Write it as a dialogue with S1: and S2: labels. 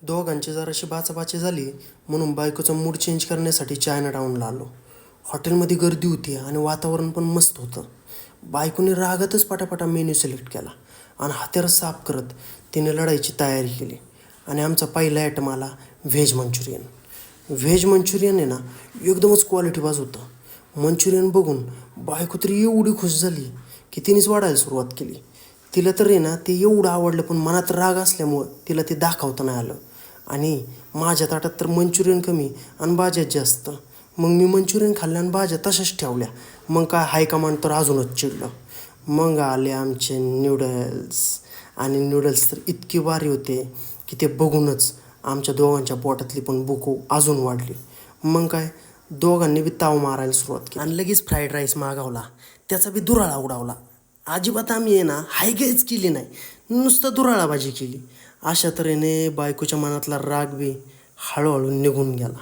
S1: दोघांची जराशी बाचाबाची झाली म्हणून बायकोचा मूड चेंज करण्यासाठी चायना टाऊनला आलो. हॉटेलमध्ये गर्दी होती आणि वातावरण पण मस्त होतं. बायकोने रागातच पटापटा मेन्यू सिलेक्ट केला आणि हातेर साफ करत तिने लढायची तयारी केली. आणि आमचा पहिला आयटम आला व्हेज मंचुरियन. व्हेज मंचुरियन आहे ना एकदमच क्वालिटीबाज होतं. मंचुरियन बघून बायको तरी एवढी खुश झाली की तिनेच वाढायला सुरुवात केली. तिला तर आहे ना ते एवढं आवडलं, पण मनात राग असल्यामुळं तिला ते दाखवता नाही आलं. आणि माझ्या ताटात तर मंचुरियन कमी आणि भाज्यात जास्त. मग मी मंचुरियन खाल्लं आणि भाज्या तशाच ठेवल्या. मग काय हायकमांड तर अजूनच चिडलं. मग आले आमचे नूडल्स. आणि नूडल्स तर इतके भारी होते की ते बघूनच आमच्या दोघांच्या पोटातली पण भूक अजून वाढली. मग काय दोघांनी बी ताव मारायला सुरुवात केली आणि लगेच फ्राईड राईस मागवला. त्याचा बी दुराळा उडावला. अजिबात आम्ही आहे ना हायगेच केली नाही, नुसतं दुराळा भाजी केली. अशा तऱ्हेने बायकोच्या मनातला राग बी हळूहळू निघून गेला.